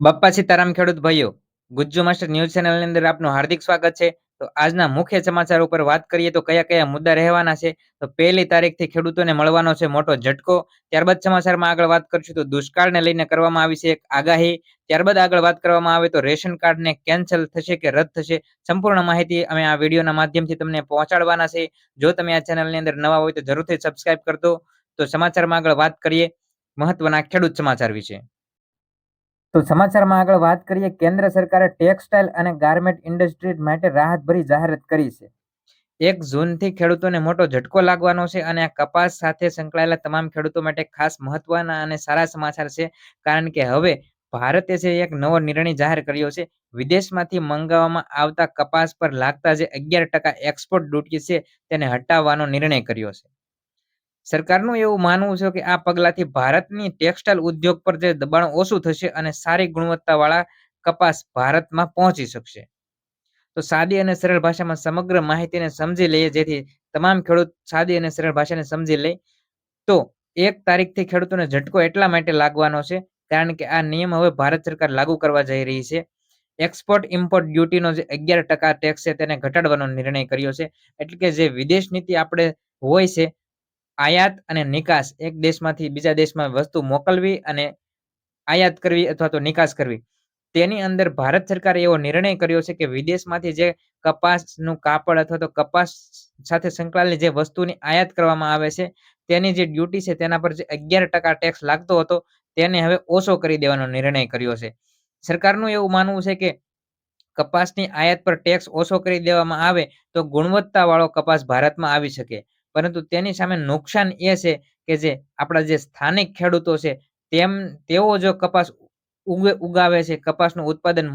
બપ્પા સીતારામ ખેડૂત ભાઈઓ, Gujju master news ચેનલની અંદર આપનું હાર્દિક સ્વાગત છે. તો આજના મુખ્ય સમાચાર ઉપર વાત કરીએ તો કયા-કયા મુદ્દા રહેવાના છે. તો 1લી તારીખથી ખેડૂતોને મળવાનો છે મોટો ઝટકો. ત્યારબાદ સમાચારમાં આગળ વાત કરીશું તો દુષ્કાળને લઈને કરવામાં આવી છે એક આગાહી. ત્યારબાદ આગળ વાત કરવામાં આવે તો રેશન કાર્ડને કેન્સલ થશે કે રદ થશે. સંપૂર્ણ માહિતી અમે આ વિડીયોના માધ્યમથી તમને પહોંચાડવાના છે. જો તમે આ ચેનલની અંદર નવા હોય તો જરૂરથી સબસ્ક્રાઇબ કરજો. તો સમાચારમાં આગળ વાત કરીએ મહત્વના ખેડૂત સમાચાર વિશે. તો સમાચારમાં આગળ વાત કરીએ, કેન્દ્ર સરકારે ટેક્સટાઇલ અને ગાર્મેન્ટ ઇન્ડસ્ટ્રી માટે રાહતભરી જાહેરાત કરી છે. 1 જૂનથી ખેડૂતોને મોટો ઝટકો લાગવાનો છે અને આ કપાસ સાથે સંકળાયેલા તમામ ખેડૂતો માટે ખાસ મહત્વના અને સારા સમાચાર છે. કારણ કે હવે ભારતે છે એક નવો નિર્ણય જાહેર કર્યો છે. વિદેશમાંથી મંગાવવામાં આવતા કપાસ પર લાગતા જે 11% એક્સપોર્ટ ડ્યુટી છે તેને હટાવવાનો નિર્ણય કર્યો છે. સરકારનું એવું માનવું છે કે આ પગલાંથી ભારતની ટેક્સટાઇલ ઉદ્યોગ પર જે દબાણ ઓછું થશે અને સારી ગુણવત્તાવાળા કપાસ ભારતમાં પહોંચી શકશે. તો સાદી અને સરળ ભાષામાં સમગ્ર માહિતીને સમજી લઈએ, જેથી તમામ ખેડૂત સાદી અને સરળ ભાષાને સમજી લે. તો 1 તારીખથી ખેડૂતોને ઝટકો એટલા માટે લાગવાનો છે કારણ કે આ નિયમ હવે ભારત સરકાર લાગુ કરવા જઈ રહી છે. એક્સપોર્ટ ઇમ્પોર્ટ ડ્યુટીનો જે 11% ટેક્સ છે તેને ઘટાડવાનો નિર્ણય કર્યો છે. એટલે કે જે વિદેશ નીતિ આપણે હોય છે, આયાત અને નિકાસ, એક દેશમાંથી બીજા દેશમાં વસ્તુ મોકલવી અને આયાત કરવી અથવા તો નિકાસ કરવી, તેની અંદર ભારત સરકારે એવો નિર્ણય કર્યો છે કે વિદેશમાંથી જે કપાસનું કાપડ અથવા તો કપાસ સાથે સંકળાયેલી જે વસ્તુની આયાત કરવામાં આવે છે, તેની જે ડ્યુટી છે તેના પર જે 11% ટેક્સ લાગતો હતો તેને હવે ઓછો કરી દેવાનો નિર્ણય કર્યો છે. સરકારનું એવું માનવું છે કે કપાસની આયાત પર ટેક્સ ઓછો કરી દેવામાં આવે તો ગુણવત્તાવાળો કપાસ ભારતમાં આવી શકે. પરંતુ તેની સામે નુકસાન એ છે કે જે આપણા જે સ્થાનિક ખેડૂતો છે તેઓ જો કપાસ ઉગાવે છે, કપાસનું ઉત્પાદન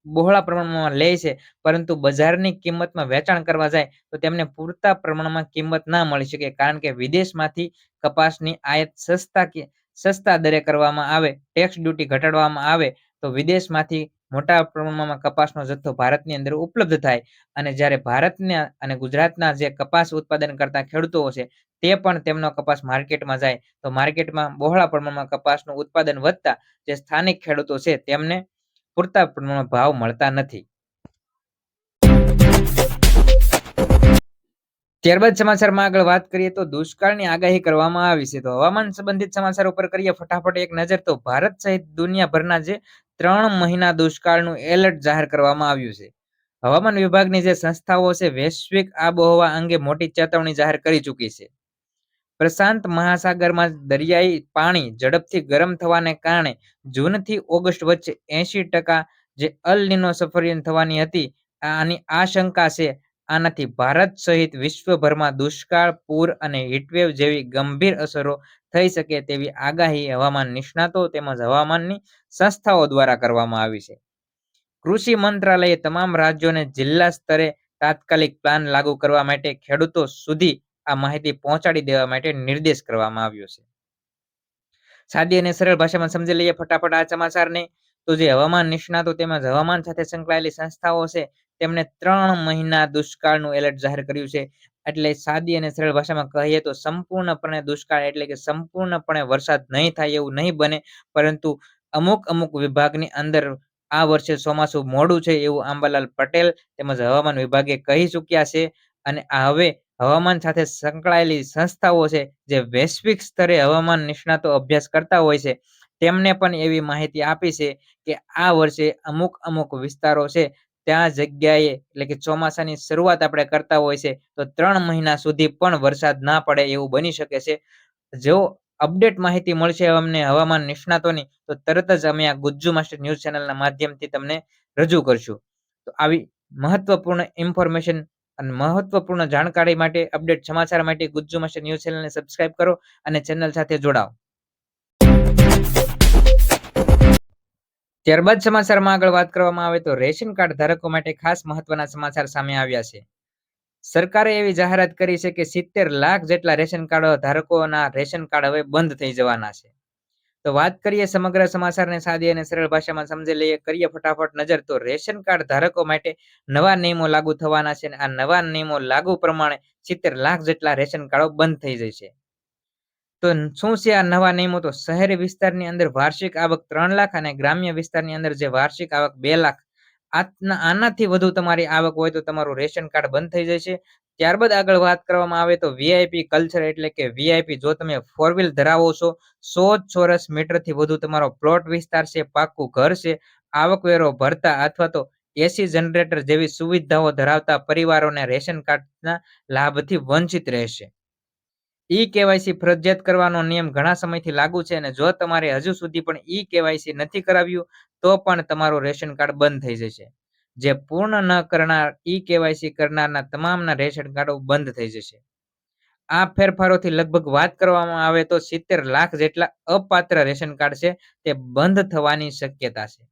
બહોળા પ્રમાણમાં લે છે, પરંતુ બજારની કિંમતમાં વેચાણ કરવા જાય તો તેમને પૂરતા પ્રમાણમાં કિંમત ના મળી શકે. કારણ કે વિદેશમાંથી કપાસની આયાત સસ્તા દરે કરવામાં આવે, ટેક્સ ડ્યુટી ઘટાડવામાં આવે તો વિદેશમાંથી મોટા પ્રમાણમાં કપાસનો જથ્થો ભારતની અંદર ઉપલબ્ધ થાય અને જ્યારે ભારતના અને ગુજરાતના જે કપાસ ઉત્પાદન કરતા ખેડૂતો છે તે પણ તેમનો કપાસ માર્કેટમાં જાય તો માર્કેટમાં બહોળા પ્રમાણમાં કપાસનું ઉત્પાદન વધતા જે સ્થાનિક ખેડૂતો છે તેમને પૂરતા પ્રમાણમાં ભાવ મળતા નથી. ત્યારબાદ સમાચારમાં આગળ વાત કરીએ તો દુષ્કાળની આગાહી કરવામાં આવી છે. તો હવામાન સંબંધિત સમાચાર ઉપર કરીએ ફટાફટ એક નજર. તો ભારત સહિત દુનિયાભરના જે 3 મહિના દુષ્કાળનું એલર્ટ જાહેર કરવામાં આવ્યું છે. હવામાન વિભાગની જે સંસ્થાઓ છે વૈશ્વિક આબોહવા અંગે મોટી ચેતવણી જાહેર કરી ચૂકી છે. પ્રશાંત મહાસાગરમાં દરિયાઈ પાણી ઝડપથી ગરમ થવાને કારણે જૂનથી ઓગસ્ટ વચ્ચે 80% જે અલ નીનો સફરિયન થવાની હતી, આની આશંકા છે. આનાથી ભારત સહિત વિશ્વભરમાં દુષ્કાળ, પૂર અને હીટવેવ જેવી ગંભીર અસરો થઈ શકે તેવી આગાહી હવામાન નિષ્ણાતો તેમજ હવામાનની સંસ્થાઓ દ્વારા કરવામાં આવી છે. કૃષિ મંત્રાલયે તમામ રાજ્યોને જિલ્લા સ્તરે તાત્કાલિક પ્લાન લાગુ કરવા માટે ખેડૂતો સુધી આ માહિતી પહોંચાડી દેવા માટે નિર્દેશ કરવામાં આવ્યો છે. સાદી અને સરળ ભાષામાં સમજી લઈએ ફટાફટ આ સમાચારને. તો જે હવામાન નિષ્ણાતો તેમજ હવામાન સાથે સંકળાયેલી સંસ્થાઓ છે તેમણે 3 મહિના દુષ્કાળનું એલર્ટ જાહેર કર્યું છે. એટલે સાદી અને સરળ ભાષામાં કહીએ તો સંપૂર્ણપણે દુષ્કાળ એટલે કે સંપૂર્ણપણે વરસાદ નહીં થાય એવું નહીં બને, પરંતુ અમુક વિભાગની અંદર આ વર્ષે ચોમાસું મોડું છે એવું આંબાલાલ પટેલ તેમજ હવામાન વિભાગે કહી ચૂક્યા છે. અને આ હવે હવામાન સાથે સંકળાયેલી સંસ્થાઓ છે જે વૈશ્વિક સ્તરે હવામાન નિષ્ણાતો અભ્યાસ કરતા હોય છે તેમને પણ એવી માહિતી આપી છે કે આ વર્ષે અમુક વિસ્તારો છે ત્યાં જગ્યાએ એટલે કે ચોમાસાની શરૂઆત આપણે કરતા હોય છે તો 3 મહિના સુધી પણ વરસાદ ના પડે એવું બની શકે છે. જો અપડેટ માહિતી મળશે અમને હવામાન નિષ્ણાતોની તો તરત જ અમે આ ગુજ્જુ માસ્ટર ન્યૂઝ ચેનલના માધ્યમથી તમને રજૂ કરશું. તો આવી મહત્વપૂર્ણ ઇન્ફોર્મેશન અને મહત્વપૂર્ણ જાણકારી માટે, અપડેટ સમાચાર માટે ગુજ્જુ માસ્ટર ન્યૂઝ ચેનલને સબસ્ક્રાઇબ કરો અને ચેનલ સાથે જોડાઓ. ત્યારબાદ સમાચારમાં આગળ વાત કરવામાં આવે તો રેશન કાર્ડ ધારકો માટે ખાસ મહત્વના સમાચાર સામે આવ્યા છે. સરકારે એવી જાહેરાત કરી છે કે 70 લાખ જેટલા રેશન કાર્ડ ધારકોના રેશન કાર્ડ હવે બંધ થઈ જવાના છે. તો વાત કરીએ સમગ્ર સમાચારને સાદી અને સરળ ભાષામાં સમજી લઈએ, કરીએ ફટાફટ નજર. તો રેશન કાર્ડ ધારકો માટે નવા નિયમો લાગુ થવાના છે અને આ નવા નિયમો લાગુ પ્રમાણે 70 લાખ જેટલા રેશન કાર્ડો બંધ થઈ જશે. તો શું છે આ નવા નિયમો? તો શહેરી વિસ્તારની અંદર વાર્ષિક આવક 3 લાખ અને ગ્રામ્ય વિસ્તારની અંદર જે વાર્ષિક આવક 2 લાખ આનાથી વધુ તમારી આવક હોય તો તમારું રેશન કાર્ડ બંધ થઈ જશે. ત્યારબાદ આગળ વાત કરવામાં આવે તો વીઆઈપી કલ્ચર એટલે કે વીઆઈપી જો તમે 4 વ્હીલ ધરાવો છો, 100 ચોરસ મીટરથી વધુ તમારો પ્લોટ વિસ્તાર છે, પાક્કું ઘર છે, આવકવેરો ભરતા અથવા તો એસી જનરેટર જેવી સુવિધાઓ ધરાવતા પરિવારોને રેશન કાર્ડના લાભથી વંચિત રહેશે. ઈ-કેવાયસી ફરજિયાત કરવાનો નિયમ ઘણા સમયથી લાગુ છે અને જો તમારે હજુ સુધી પણ ઈ-કેવાયસી નથી કરાવ્યું તો પણ તમારું રેશન કાર્ડ બંધ થઈ જશે. જે પૂર્ણ ન કરનાર ઈ-કેવાયસી કરનારના તમામના રેશન કાર્ડો બંધ થઈ જશે. આ ફેરફારોથી લગભગ વાત કરવામાં આવે તો 70 લાખ જેટલા અપાત્ર રેશન કાર્ડ છે તે બંધ થવાની શક્યતા છે.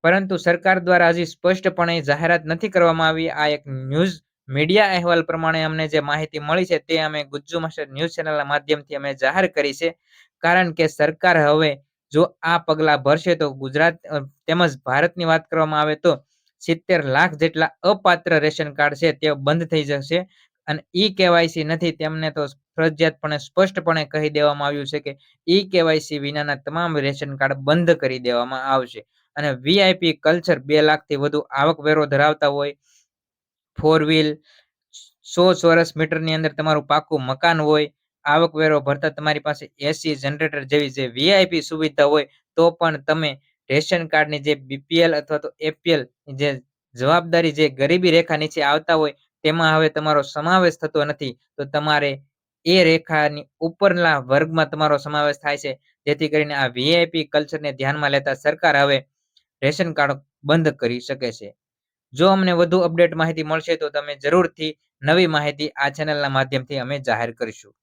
પરંતુ સરકાર દ્વારા હજી સ્પષ્ટપણે જાહેરાત નથી કરવામાં આવી. આ એક ન્યૂઝ મીડિયા અહેવાલ પ્રમાણે અમને જે માહિતી મળી છે તે અમે ગુજ્જુ માસ્ટર ન્યૂઝ ચેનલના માધ્યમથી અમે જાહેર કરી છે. કારણ કે સરકાર હવે જો આ પગલાં ભરશે તો ગુજરાત તેમજ ભારતની વાત કરવામાં આવે તો 70 લાખ જેટલા અપાત્ર રેશન કાર્ડ છે તે બંધ થઈ જશે અને ઈ-કેવાયસી નથી તેમને તો ફરજિયાતપણે સ્પષ્ટપણે કહી દેવામાં આવ્યું છે કે ઈ-કેવાયસી વિનાના તમામ રેશન કાર્ડ બંધ કરી દેવામાં આવશે. અને વીઆઈપી કલ્ચર 2 લાખથી વધુ આવકવેરો ધરાવતા હોય, 4 વ્હીલ, 100 ચોરસ મીટરની અંદર તમારું પાક્કું મકાન હોય, આવકવેરો ભરતા તમારી પાસે એસી જનરેટર જેવી જે વીઆઈપી સુવિધા હોય તો પણ તમે રેશન કાર્ડની જે બીપીએલ અથવા તો એપીએલ જે જવાબદારી જે ગરીબી રેખા નીચે આવતા હોય તેમાં હવે તમારો સમાવેશ થતો નથી. તો તમારે એ રેખાની ઉપરના વર્ગમાં તમારો સમાવેશ થાય છે. જેથી કરીને આ વીઆઈપી કલ્ચરને ધ્યાનમાં લેતા સરકાર હવે રેશન કાર્ડ બંધ કરી શકે છે. જો અમને વધુ અપડેટ માહિતી મળશે તો તમે જરૂરથી નવી માહિતી આ ચેનલના માધ્યમથી અમે જાહેર કરીશું.